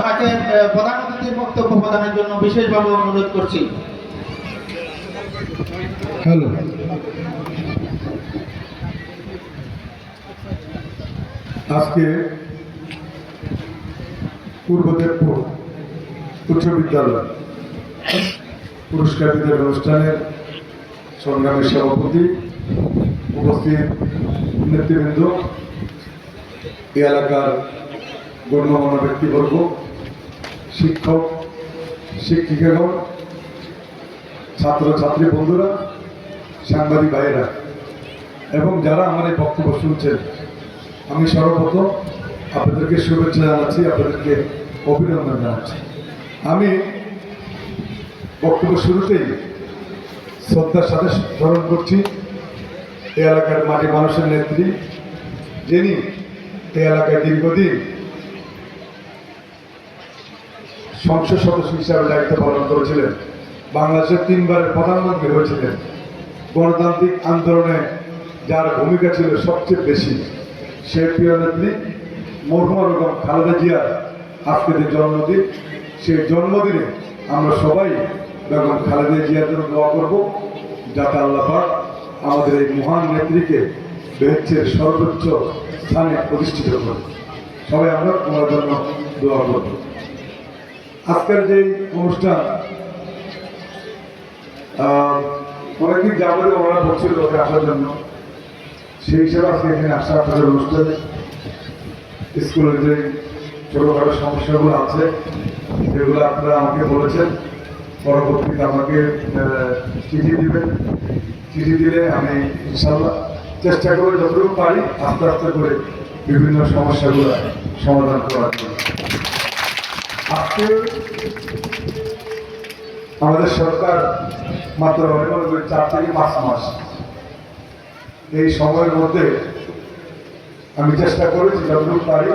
ওনাকে প্রধান অতিথির বক্তব্য প্রদানের জন্য বিশেষভাবে অনুরোধ করছি। হ্যালো, আজকে পূর্ব দেবপুর উচ্চ বিদ্যালয় পুরস্কার বিতরণ অনুষ্ঠানের সংগ্রামী সভাপতি, উপস্থিত নেতৃবৃন্দ, এই এলাকার গণ্যমান্য ব্যক্তিবর্গ, শিক্ষক শিক্ষিকাগণ, ছাত্রছাত্রী বন্ধুরা, সাংবাদিক ভাইয়েরা এবং যারা আমার এই বক্তব্য শুনছেন, আমি সর্বপ্রথম আপনাদেরকে শুভেচ্ছা জানাচ্ছি, আপনাদেরকে অভিনন্দন জানাচ্ছি। আমি বক্তব্য শুরুতেই শ্রদ্ধার সাথে স্মরণ করছি এই এলাকার মাটি মানুষের নেত্রী, যিনি এই এলাকায় দীর্ঘদিন সংসদ সদস্য হিসাবে দায়িত্ব পালন করেছিলেন, বাংলাদেশের 3 বারের প্রধানমন্ত্রী হয়েছিলেন, গণতান্ত্রিক আন্দোলনে যার ভূমিকা ছিল সবচেয়ে বেশি, সে প্রিয় নেত্রী মরহুমা বেগম খালেদা জিয়ার আজকে যে জন্মদিন, সেই জন্মদিনে আমরা সবাই বেগম খালেদা জিয়ার জন্য দোয়া করব, যাতে আল্লাহ পাক আমাদের এই মহান নেত্রীকে বেহেশতের সর্বোচ্চ স্থানে প্রতিষ্ঠিত করে। সবাই আমরা ওনার জন্য দোয়া করব। আজকের যে অনুষ্ঠান অনেকদিন যাবতীয় ওনারা বলছিল ওকে আসার জন্য, সেই হিসাবে আজকে এখানে আসা আপনাদের অনুষ্ঠানে স্কুলের যে ছোটোখাটো সমস্যাগুলো আছে সেগুলো আপনারা আমাকে বলেছেন, পরবর্তীতে আমাকে চিঠি দিবেন। চিঠি দিলে আমি ইনশাল্লাহ চেষ্টা করে যতটুকু পারি আস্তে আস্তে করে বিভিন্ন সমস্যাগুলো সমাধান করার জন্য। আজকে আমাদের সরকার মাত্র 4 থেকে 5 মাস, এই সময়ের মধ্যে আমি চেষ্টা করেছি যতটুকু পারি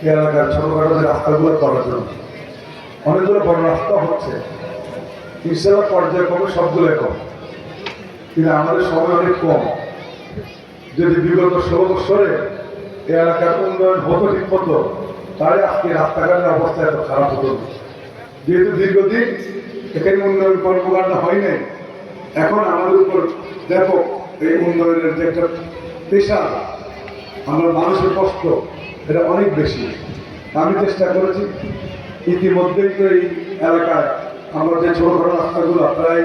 এই এলাকার ছোটোখাটো যে রাস্তাগুলো করার জন্য। অনেকগুলো বড় রাস্তা হচ্ছে, ইনশাল্লাহ পর্যায়ক্রমে সবগুলো কম, কিন্তু আমাদের সময় অনেক কম। যদি বিগত 16 বছরে এই এলাকার উন্নয়ন হতো ঠিক মতো, তাহলে আজকে রাস্তাঘাটের অবস্থা এত খারাপ হতো না। যেহেতু দীর্ঘদিন এখানে উন্নয়ন কর্মকাণ্ড হয় নাই, এখন আমাদের উপর ব্যাপক এই উন্নয়নের যে একটা পেশা, আমরা মানুষের কষ্ট এটা অনেক বেশি। আমি চেষ্টা করেছি ইতিমধ্যেই তো এই এলাকায় আমরা যে ছোটোখাটো রাস্তাগুলো প্রায়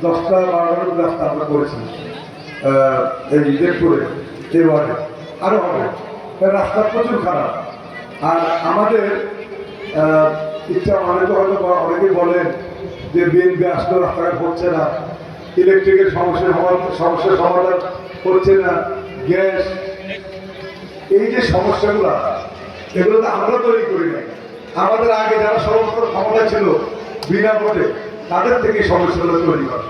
10টা-12টার রাস্তা আমরা করেছি এই দেবপুরে, এই ওয়ার্ডে আরও হবে। রাস্তা প্রচুর খারাপ। আর আমাদের ইচ্ছা অনেকে হয়তো অনেকে বলেন যে বিএনপি আসলে রাস্তাঘাট হচ্ছে না, ইলেকট্রিকের সমস্যার সমাধান হচ্ছে না, গ্যাস, এই যে সমস্যাগুলো এগুলো তো আমরা তৈরি করি নাই। আমাদের আগে যারা সর্বত্র ক্ষমতা ছিল বিনা ভোটে, তাদের থেকে সমস্যাগুলো তৈরি করে।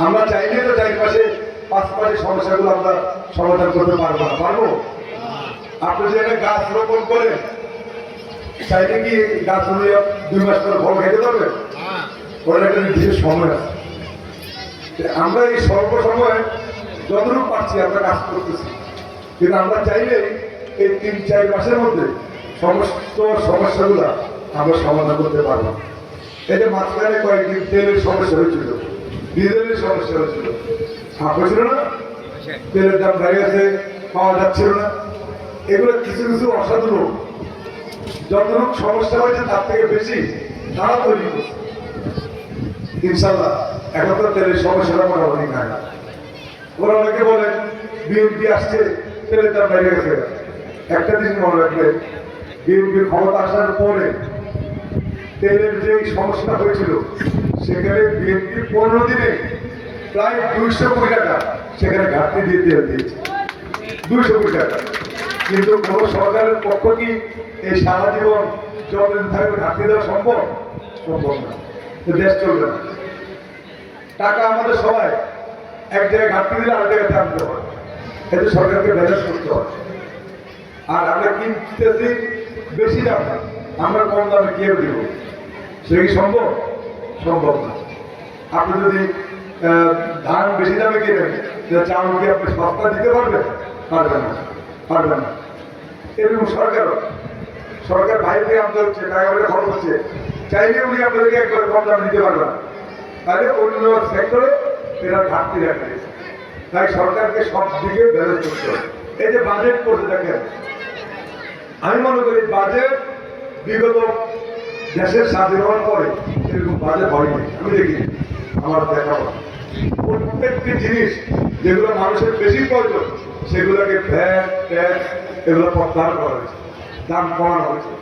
আমরা চাইলে তো চারপাশে 5 পাশে সমস্যাগুলো আমরা সমাধান করতে পারবো না, পারবো? আপনি যে একটা গাছ রোপণ করে চাইলে কি গাছ রুইয়া 2 মাস পরে ফল খেতে পারবে? ওর একটা নির্দিষ্ট সময় আছে। আমরা এই স্বল্প সময়ে যতটুকু পারছি আমরা কাজ করতেছি, কিন্তু আমরা চাইলে এই 3-4 মাসের মধ্যে সমস্ত সমস্যাগুলো আমরা সমাধান করতে পারবো। এই যে মাঝখানে কয়েকদিন তেলের সমস্যা হয়েছিল, ডিজেলের সমস্যা হয়েছিল, হয়েছিল না? তেলের দাম বেড়ে গেছে, পাওয়া যাচ্ছিল না। এগুলো কিছু কিছু অসাধু লোক যতটুকু সমস্যা হয়েছে তার থেকে বেশি তারা তৈরি করছে। ইনশাল্লাহ এখন তো তেলের সমস্যাটা মোটামুটি নাই। ওরা অনেকে বলেন বিএনপি আসছে, তেলের দাম বেড়ে গেছে। একটা জিনিস মনে রাখবেন, বিএনপি ক্ষমতা আসার পরে তেলের যে সমস্যা হয়েছিল সেখানে বিএনপি 15 দিনে প্রায় 200 কোটি টাকা সেখানে ঘাটতি দিয়ে তেল দিয়েছে, 200 কোটি টাকা। কিন্তু কোন সরকারের পক্ষ কি এই সারা জীবন যতদিন থাকবে ঘাটতি দেওয়া সম্ভব? সম্ভব না, দেশ চলবে না। টাকা আমাদের সবাই এক জায়গায় ঘাটতি দিলে আরেক জায়গায় আনতে হয়, এতে সরকারকে ব্যালেন্স করতে হয়। আর আমরা কিনতেছি বেশি দাম, আমরা কম দামে কেউ দিব, সে কি সম্ভব? সম্ভব না। আপনি যদি ধান বেশি দামে কিনেন, চাউল কি আপনি সস্তা দিতে পারবেন? পারবেন না, পারবেন না। এরকম সরকারও সরকার বাইরে থেকে আনতে হচ্ছে, টাকা পয়সা খরচ হচ্ছে, চাইলে উনি আপনাদেরকে একবারে কম দাম দিতে পারবে না, তাহলে অন্য সেক্টরে এরা ঘাটতি রাখবে। তাই সরকারকে সব দিকে ব্যালেন্স করতে হবে। এই যে বাজেট করতে দেখেন, আমি মনে করি বাজেট বিগত দেশের স্বাধীন হওয়ার পরে এরকম বাজেট হয়নি, আমি দেখি আমার দেখা হয়। প্রত্যেকটি জিনিস যেগুলো মানুষের বেশি প্রয়োজন সেগুলোকে ভ্যাট ট্যাক্স এগুলো প্রত্যাহার করা হয়েছে, দাম কমানো হয়েছে।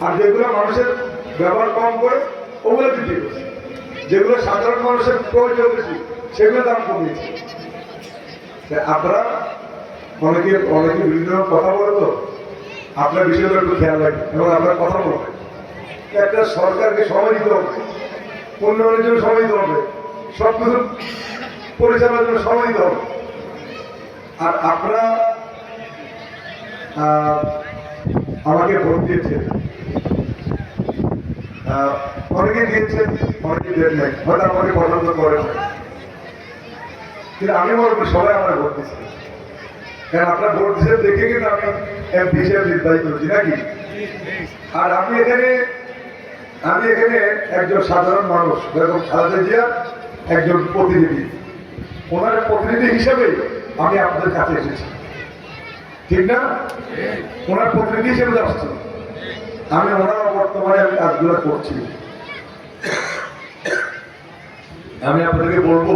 আর যেগুলো মানুষের ব্যবহার কম করে ওগুলো বৃদ্ধি করছে, যেগুলো সাধারণ মানুষের প্রয়োজন বেশি সেগুলো দাম কমিয়েছে। আপনারা অনেকে বিভিন্ন কথা বলে, তো আপনার বিষয়টা একটু খেয়াল রাখবেন এবং আপনার কথা বলবেন। একটা সরকারকে সময় দিতে হবে, উন্নয়নের জন্য সময় দিতে হবে, সব কিছু পরিচালনার জন্য সময় দিতে হবে। আর আপনারা আমাকে ভোট দিয়েছেন, অনেকে দিয়েছেন, অনেকে দেন নাই, হয়তো আমাকে পছন্দ করেন নাই, কিন্তু আমি মনে করি সবাই আমার ভোট দিচ্ছে। কারণ আপনার ভোট দিচ্ছেন দেখে কিন্তু আমি এমপি হিসেবে নির্বাচিত হচ্ছি নাকি। আর আমি এখানে একজন সাধারণ মানুষ, যেরকম খালেদা জিয়া একজন প্রতিনিধি, ওনার প্রতিনিধি হিসেবে আমি আপনাদের কাছে এসেছি, ঠিক না? ওনার প্রতিনিধি হিসেবে আসছি আমি, ওনারা বর্তমানে আমি কাজগুলো করছি। আমি আপনাদেরকে বলবো,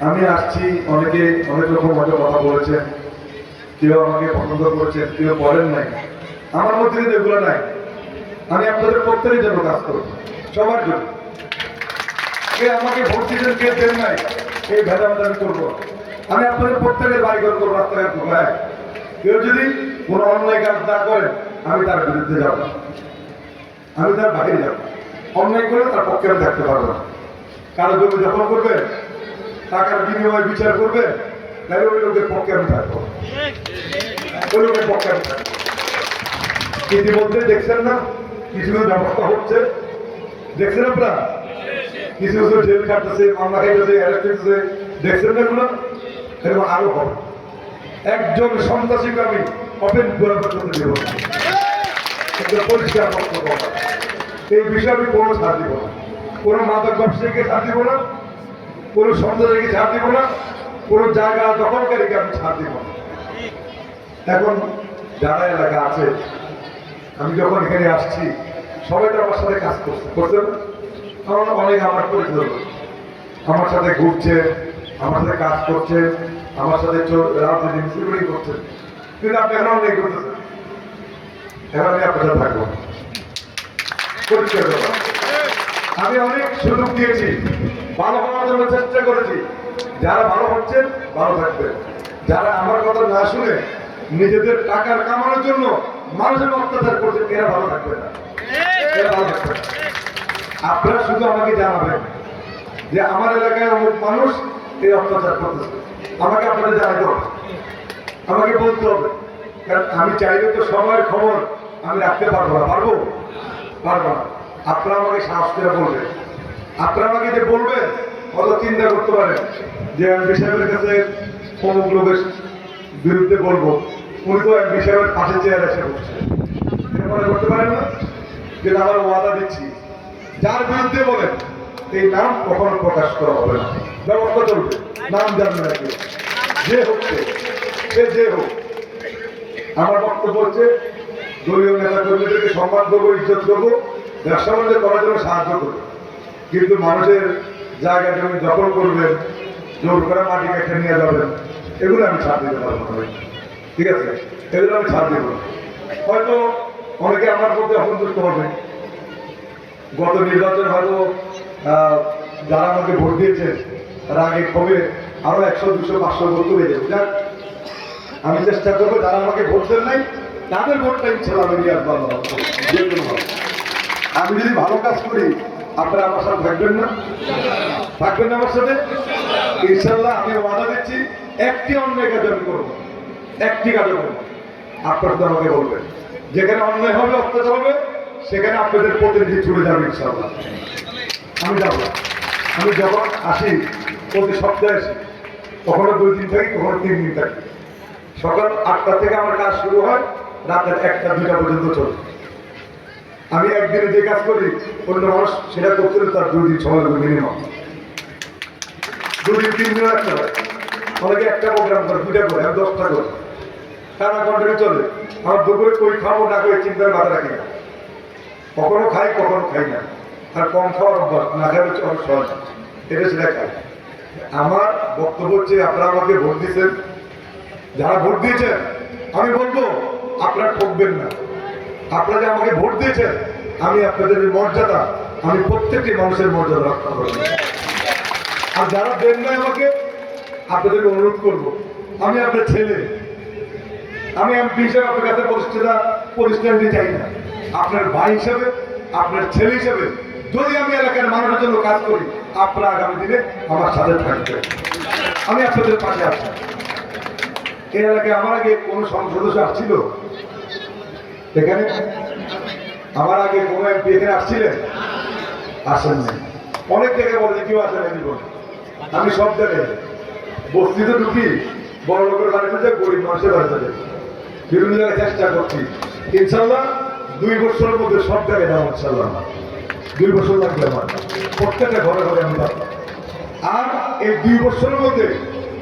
আমি আসছি, অনেকে অনেক রকম হয়তো কথা বলেছেন, কেউ আমাকে পছন্দ করেছেন, কেউ বলেন নাই, আমার মধ্যে কিন্তু এগুলো নাই। আমি আপনাদের প্রত্যেকের জন্য কাজ করব, সবার জন্য। কে আমাকে ভোট দিতেন, কে দেন নাই, এই ভেদাভেদ আমি করবো। আমি আপনাদের প্রত্যেকের বাড়িঘর করবো, রাস্তাঘাট করবো। হ্যাঁ, কেউ যদি কোনো অন্যায় কাজ না করেন আমি তার বিরুদ্ধে যাব, আমি তার বাইরে যাব। অন্যায় করে তার পক্ষে আমি থাকতে পারবো না। কারো জমি দখল করবে, টাকার বিনিময়ে বিচার করবে, তাহলে ওই লোকের পক্ষে আমি থাকবো, ওই লোকের পক্ষে আমি থাকবো। ইতিমধ্যে দেখছেন না কিছু ব্যবস্থা হচ্ছে, দেখছেন আপনারা কিছু কিছু জেল কাটতেছে, মামলা খাইতেছে, অ্যারেস্ট হচ্ছে, দেখছেন না এগুলো? এরকম আরো হবে। একজন সন্ত্রাসীকে আমি ওপেন বরাবর করতে দেব না, পরিষ্কার বক্তব্য। এই বিষয়ে আমি কোনো ছাড় দিব না, কোনো মাদক ব্যবসায়ীকে ছাড় দিব না, কোনো সন্ত্রাসীকে ছাড় দিব না, কোনো জায়গা দখলকারীকে আমি ছাড় দিব না। এখন যারা এলাকা আছে, আমি যখন এখানে আসছি সবাই তো আমার সাথে কাজ করছে না? আমার অনেক আমার পরিচিত লোক আমার সাথে ঘুরছে, আমার সাথে কাজ করছে, আমার সাথে রাজনীতি মিছিল করছে, কিন্তু আপনি এখন অনেক করতেছেন। এখন আমি আপনার সাথে থাকবো, পরিষ্কার ব্যাপার। আমি অনেক সুযোগ দিয়েছি, ভালো হওয়ার জন্য চেষ্টা করেছি। যারা ভালো হচ্ছেন ভালো থাকবেন, যারা আমার কথা না শুনে নিজেদের টাকার কামানোর জন্য মানুষের অত্যাচার করছেন এরা ভালো থাকবে না, এরা ভালো থাকবে না। আপনারা শুধু আমাকে জানাবেন যে আমার এলাকায় অমুক মানুষ এই অত্যাচার করতেছে, আমাকে আপনাদের জানাতে হবে, আমাকে বলতে হবে। কারণ আমি চাইলে তো সময়ের খবর আমি রাখতে পারবো না, পারবো না। আপনারা আমাকে সাহস করে বলবেন, আপনারা আমাকে যে বলবেন অত চিন্তা করতে পারেন যে এমপি সাহেবের কাছে অমুক লোকের বিরুদ্ধে বলবো, উনি তো এমপি সাহেবের পাশে চেয়ার এসে বসছে, মনে করতে পারেন না যে আমার ওয়াদা দিচ্ছি যার বিরুদ্ধে বলেন এই নাম কখনো প্রকাশ করা হবে না, ব্যবস্থা চলবে, নাম জানবে না কেউ, যে হচ্ছে সে যে হোক। আমার বক্তব্য হচ্ছে দলীয় নেতা কর্মীদেরকে সম্মান করবো, ইজ্জত করবো, ব্যবসা বাণিজ্য করার জন্য সাহায্য করবো, কিন্তু মানুষের জায়গা জমি দখল করবেন, জোর করে মাটি কেটে নিয়ে যাবেন, এগুলো আমি ছাড় দিতে পারবো না। ঠিক আছে, এগুলো আমি ছাড় দেবো না। হয়তো অনেকে আমার প্রতি অসন্তুষ্ট হবে, গত নির্বাচন হয়তো যারা আমাকে ভোট দিয়েছে তারা আগে কবে আরো 100, 200, 500 ভোট করে যাবে। যাক, আমি চেষ্টা করবো যারা আমাকে ভোট দেন নাই তাদের ভোটটা ইনশাল্লাহ আমি নিয়ে আসবো। আমি যদি ভালো কাজ করি আপনারা আমার সাথে থাকবেন না, থাকবেন না আমার সাথে? ইনশাল্লাহ আমি ওয়াদা দিচ্ছি একটি অন্যায় কাজ আমি করবো, একটি কাজ করবো। আপনারা তো আমাকে বলবেন যেখানে অন্যায় হবে, অত্যাচার হবে, সেখানে আপনাদের প্রতিনিধি ছুটে যাবে ইনশাল্লাহ। আমি যাবো, আমি যখন আসি প্রতি সপ্তাহে আসি, কখনো 2 দিন থাকি, কখনো 3 দিন থাকি। সকাল 8টা থেকে আমার কাজ শুরু হয়, রাতের 1টা 2টা পর্যন্ত চলে। আমি একদিনে যে কাজ করি অন্য মানুষ সেটা করতে হলে তার 2 দিন সময় লাগবে মিনিমাম, 2 দিন 3 দিন রাখতে হয়। অনেকে একটা প্রোগ্রাম করে 2টা করে, আমি 10টা করি, টানা কন্টিনিউ চলে। আমার দুপুরে কই খাবো না করে চিন্তার মাথা রাখি না, কখনো খাই কখনো খাই না। আর কম খাওয়ার অভ্যাস, না খাই হচ্ছে অনেক সহজ, এটা সেটা খাই। আমার বক্তব্য হচ্ছে আপনারা আমাকে ভোট দিয়েছেন, যারা ভোট দিয়েছেন আমি বলবো আপনারা ঠকবেন না। আপনারা যে আমাকে ভোট দিয়েছেন আমি আপনাদের মর্যাদা, আমি প্রত্যেকটি মানুষের মর্যাদা রক্ষা করব। আর যারা দেন না আমাকে, আপনাদেরকে অনুরোধ করব, আমি আপনার ছেলে, আমি এমপি হিসেবে আপনার কাছে প্রতিষ্ঠা নিতে চাই না। আপনার ভাই হিসেবে, আপনার ছেলে হিসেবে যদি আমি এলাকার মানুষের জন্য কাজ করি, আপনারা আগামী দিনে আমার সাথে থাকবেন, আমি আপনাদের পাশে আছি। এই এলাকায় আমার আগে কোন সদস্য আসছিল এখানে? আমার আগে কোন এমপি এখানে আসছিলেন? আসেন নাই। অনেক জায়গায় বলে কেউ আসেন নাই। আমি সব জায়গায় বস্তিতে ঢুকি, বড় লোকের বাড়িতে যাই, গরিব মানুষের বাড়িতে যাই, বিভিন্ন জায়গায় চেষ্টা করছি। ইনশাল্লাহ 2 বছরের মধ্যে সব জায়গায় যাবো ইনশাল্লাহ। 2 বছর লাগবে আমার, প্রত্যেকটা ঘরে ঘরে আমি যাবো। আর এই 2 বছরের মধ্যে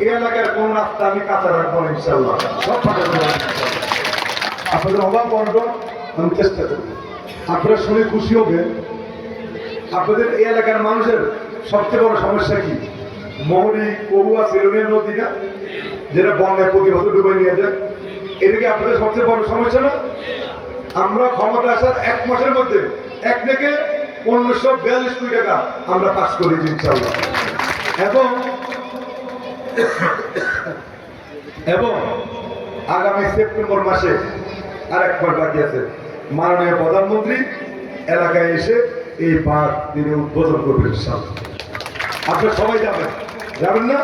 এই এলাকার কোন রাস্তা আমি কাঁচা রাখবো না ইনশাল্লাহ, সব ফাঁকা করবো ইনশাল্লাহ। আপনাদের অভাব অনটন আমি চেষ্টা করব। আপনারা শুনে খুশি হবেন, আপনাদের এই এলাকার মানুষের সবচেয়ে বড় সমস্যা কি? মহুরী, কবুয়া, সিলোনিয়া নদীটা যেটা বন্যায় প্রতি বছর ডুবে নিয়ে যায়, এটা কি আপনাদের সবচেয়ে বড় সমস্যা না? আমরা ক্ষমতা আসার 1 মাসের মধ্যে 1 থেকে 1542 কোটি টাকা আমরা পাস করেছি ইনশাআল্লাহ। এবং আগামী সেপ্টেম্বর মাসে আর 1 মাস বাকি আছে, মাননীয় প্রধানমন্ত্রী এলাকায় এসে এই বাঁধ তিনি উদ্বোধন করবেন ইনশাআল্লাহ। আপনারা সবাই যাবেন, যাবেন না?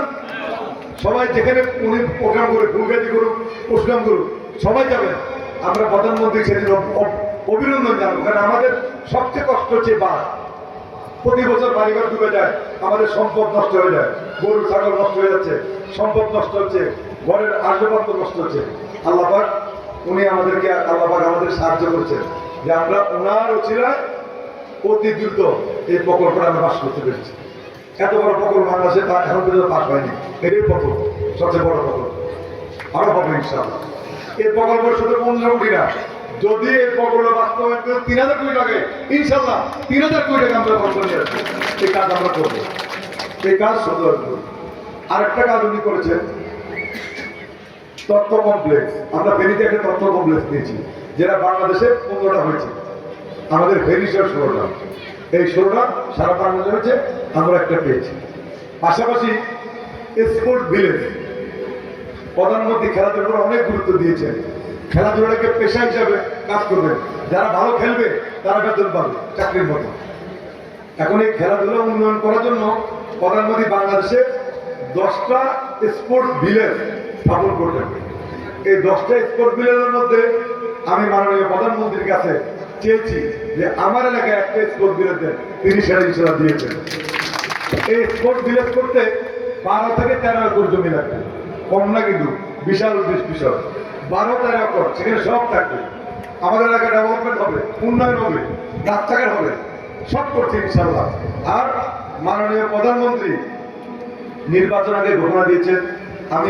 সবাই যেখানে উনি প্রোগ্রাম করে, ফুলগাজি করুক, প্রোগ্রাম করুক, সবাই যাবেন। আমরা প্রধানমন্ত্রী সেদিন অভিনন্দন জানাবো, কারণ আমাদের সবচেয়ে কষ্ট হচ্ছে বাঁধ। প্রতি বছর বাড়িঘর ডুবে যায়, আমাদের সম্পদ নষ্ট হয়ে যায়, গরু ছাগল নষ্ট হয়ে যাচ্ছে, সম্পদ নষ্ট হচ্ছে, ঘরের আসবাবপত্র নষ্ট হচ্ছে। আল্লাহ পাক উনি আমাদেরকে, আল্লাহ পাক আমাদের সাহায্য করছেন যে আমরা ওনার উছিলায় অতি দ্রুত এই প্রকল্পটা আমরা পাস করতে পেরেছি। এত বড় প্রকল্প বাংলাদেশে এখন পর্যন্ত পাস হয়নি, এটাই প্রকল্প, সবচেয়ে বড় প্রকল্প। আরো হবে ইনশাআল্লাহ। এই প্রকল্প শুধু 15 কোটি না, যদি এই প্রকল্প বাস্তবায়ন করে 3000 কোটি টাকা, ইনশাআল্লাহ 3000 কোটি টাকা আমরা খরচ নিয়ে আসবো। এই কাজ আমরা করবো, এই কাজ শুধু আরেকটা কাজ উনি করেছেন, তথ্য কমপ্লেক্স। আমরা ফেরিতে একটা তথ্য কমপ্লেক্স দিয়েছি, যেটা বাংলাদেশে 15টা হয়েছে, আমাদের ফেরিসের 16টা। এই 16টা সারা বাংলাদেশে হয়েছে, আমরা একটা পেয়েছি। পাশাপাশি স্পোর্ট ভিলেজ, প্রধানমন্ত্রী খেলাধুলার উপর অনেক গুরুত্ব দিয়েছেন। খেলাধুলাকে পেশা হিসাবে কাজ করবেন, যারা ভালো খেলবে তারা বেতন পাবে চাকরির মতো। এখন এই খেলাধুলা উন্নয়ন করার জন্য প্রধানমন্ত্রী বাংলাদেশে 10টা স্পোর্টস ভিলেজ স্থাপন করবেন। এই 10টা স্পোর্টস ভিলেজের মধ্যে আমি মাননীয় প্রধানমন্ত্রীর কাছে চেয়েছি যে আমার এলাকায় একটা স্পোর্টস ভিলেজ দেন, তিনি সেটা ইনশাআল্লাহ দিয়েছেন। এই স্পোর্টস ভিলেজ করতে 12 থেকে 13 একর জমি লাগবে, কম না কিন্তু, বিশাল বিষয়। 12-13 একর, সেখানে সব থাকবে। আমাদের এলাকায় ডেভেলপমেন্ট হবে, উন্নয়ন হবে, রাস্তাঘাট হবে, সব করছে ইনশাআল্লাহ। আর মাননীয় প্রধানমন্ত্রী নির্বাচন আগে ঘোষণা দিয়েছেন, আমি